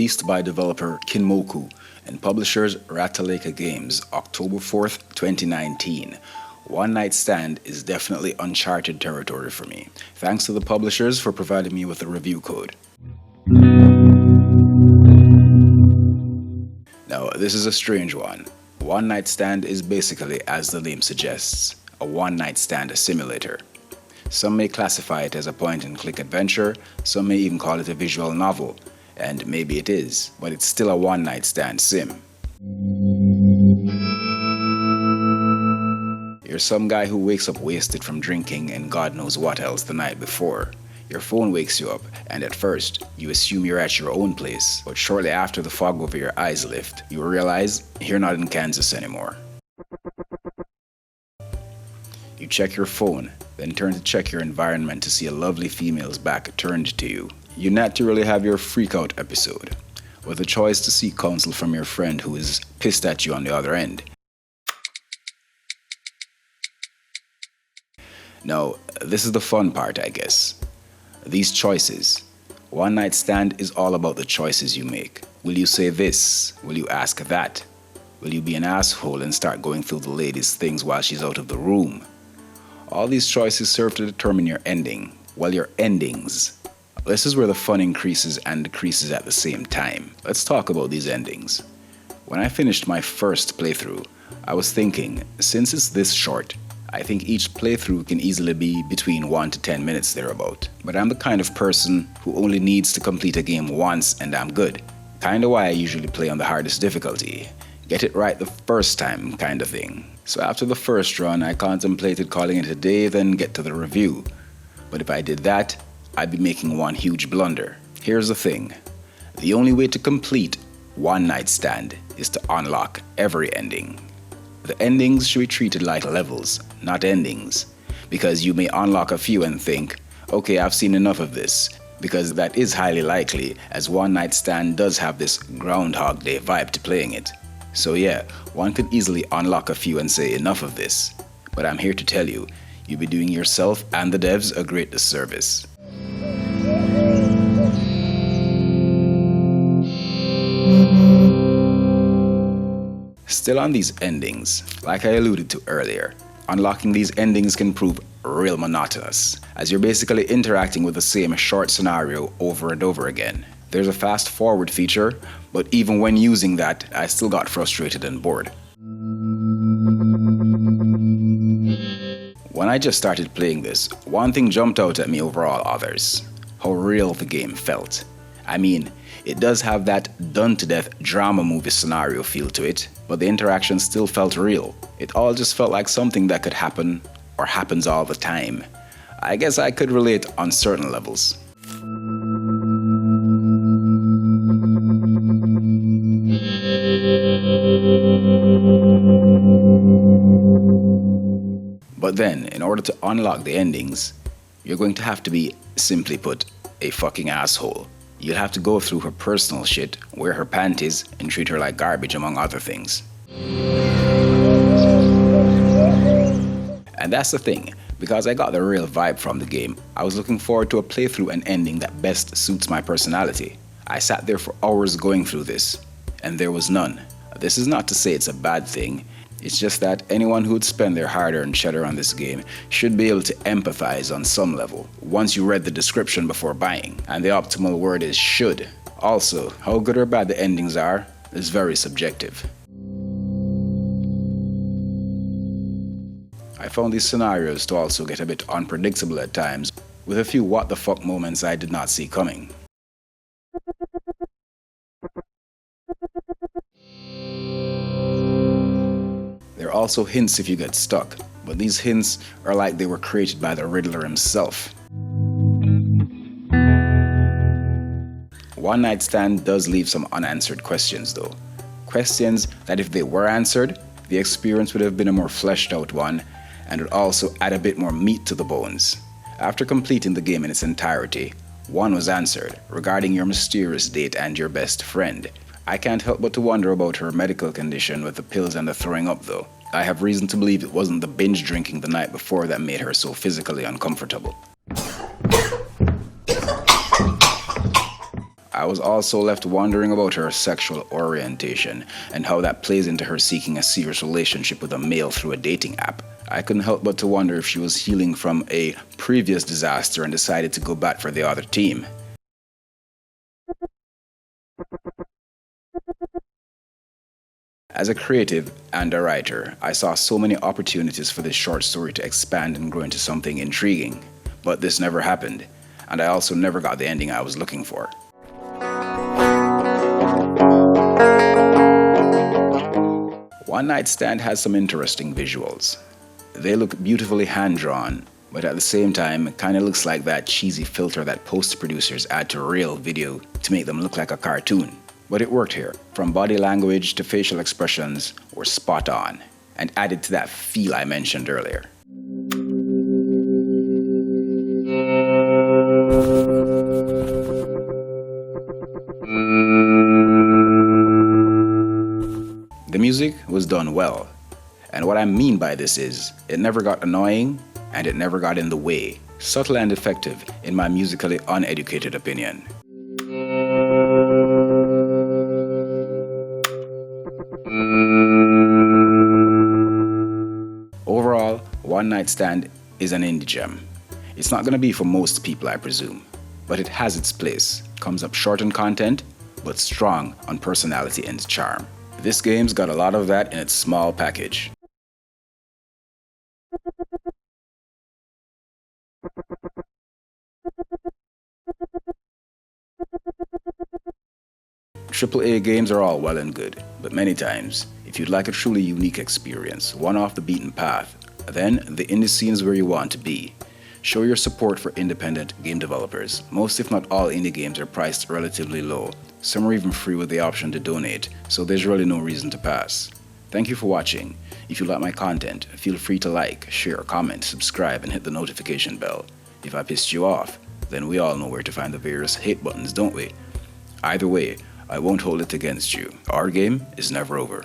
Released by developer Kinmoku and publishers Ratalaika Games, October 4th, 2019. One Night Stand is definitely uncharted territory for me. Thanks to the publishers for providing me with a review code. Now, this is a strange one. One Night Stand is basically, as the name suggests, a one-night stand simulator. Some may classify it as a point-and-click adventure, some may even call it a visual novel, and maybe it is, but it's still a one-night stand sim. You're some guy who wakes up wasted from drinking and God knows what else the night before. Your phone wakes you up, and at first, you assume you're at your own place, but shortly after the fog over your eyes lift, you realize you're not in Kansas anymore. You check your phone, then turn to check your environment to see a lovely female's back turned to you. You naturally have your freak-out episode, with a choice to seek counsel from your friend who is pissed at you on the other end. Now, this is the fun part, I guess. These choices. One Night Stand is all about the choices you make. Will you say this? Will you ask that? Will you be an asshole and start going through the lady's things while she's out of the room? All these choices serve to determine your ending. Well, your endings. This is where the fun increases and decreases at the same time. Let's talk about these endings. When I finished my first playthrough, I was thinking, since it's this short, I think each playthrough can easily be between 1 to 10 minutes thereabout. But I'm the kind of person who only needs to complete a game once and I'm good. Kinda why I usually play on the hardest difficulty. Get it right the first time kind of thing. So after the first run, I contemplated calling it a day, then get to the review. But if I did that, I'd be making one huge blunder. Here's the thing. The only way to complete One Night Stand is to unlock every ending. The endings should be treated like levels, not endings, because you may unlock a few and think, okay, I've seen enough of this, because that is highly likely, as One Night Stand does have this Groundhog Day vibe to playing it. So yeah, one could easily unlock a few and say enough of this, but I'm here to tell you, you'll be doing yourself and the devs a great disservice. Still on these endings, like I alluded to earlier, unlocking these endings can prove real monotonous, as you're basically interacting with the same short scenario over and over again. There's a fast forward feature, but even when using that, I still got frustrated and bored. When I just started playing this, one thing jumped out at me over all others: how real the game felt. I mean, it does have that done-to-death drama movie scenario feel to it, but the interaction still felt real. It all just felt like something that could happen, or happens all the time. I guess I could relate on certain levels. But then, in order to unlock the endings, you're going to have to be, simply put, a fucking asshole. You'll have to go through her personal shit, wear her panties, and treat her like garbage, among other things. And that's the thing, because I got the real vibe from the game, I was looking forward to a playthrough and ending that best suits my personality. I sat there for hours going through this, and there was none. This is not to say it's a bad thing, it's just that anyone who would spend their hard-earned cheddar on this game should be able to empathize on some level, once you read the description before buying, and the optimal word is should. Also, how good or bad the endings are is very subjective. I found these scenarios to also get a bit unpredictable at times, with a few what the fuck moments I did not see coming. There are also hints if you get stuck, but these hints are like they were created by the Riddler himself. One Night Stand does leave some unanswered questions though. Questions that if they were answered, the experience would have been a more fleshed out one, and would also add a bit more meat to the bones. After completing the game in its entirety, one was answered, regarding your mysterious date and your best friend. I can't help but to wonder about her medical condition with the pills and the throwing up though. I have reason to believe it wasn't the binge drinking the night before that made her so physically uncomfortable. I I was also left wondering about her sexual orientation and how that plays into her seeking a serious relationship with a male through a dating app. I couldn't help but to wonder if she was healing from a previous disaster and decided to go bat for the other team. As a creative and a writer, I saw so many opportunities for this short story to expand and grow into something intriguing. But this never happened, and I also never got the ending I was looking for. One Night Stand has some interesting visuals. They look beautifully hand-drawn, but at the same time, it kind of looks like that cheesy filter that post-producers add to real video to make them look like a cartoon. But it worked here. From body language to facial expressions were spot on and added to that feel I mentioned earlier. The music was done well. And what I mean by this is, it never got annoying and it never got in the way. Subtle and effective in my musically uneducated opinion. Overall, One Night Stand is an indie gem. It's not going to be for most people, I presume, but it has its place. Comes up short in content, but strong on personality and charm. This game's got a lot of that in its small package. AAA games are all well and good, but many times, if you'd like a truly unique experience, one off the beaten path, then the indie scene is where you want to be. Show your support for independent game developers. Most if not all indie games are priced relatively low. Some are even free with the option to donate, so there's really no reason to pass. Thank you for watching. If you like my content, feel free to like, share, comment, subscribe, and hit the notification bell. If I pissed you off, then we all know where to find the various hate buttons, don't we? Either way, I won't hold it against you. Our game is never over.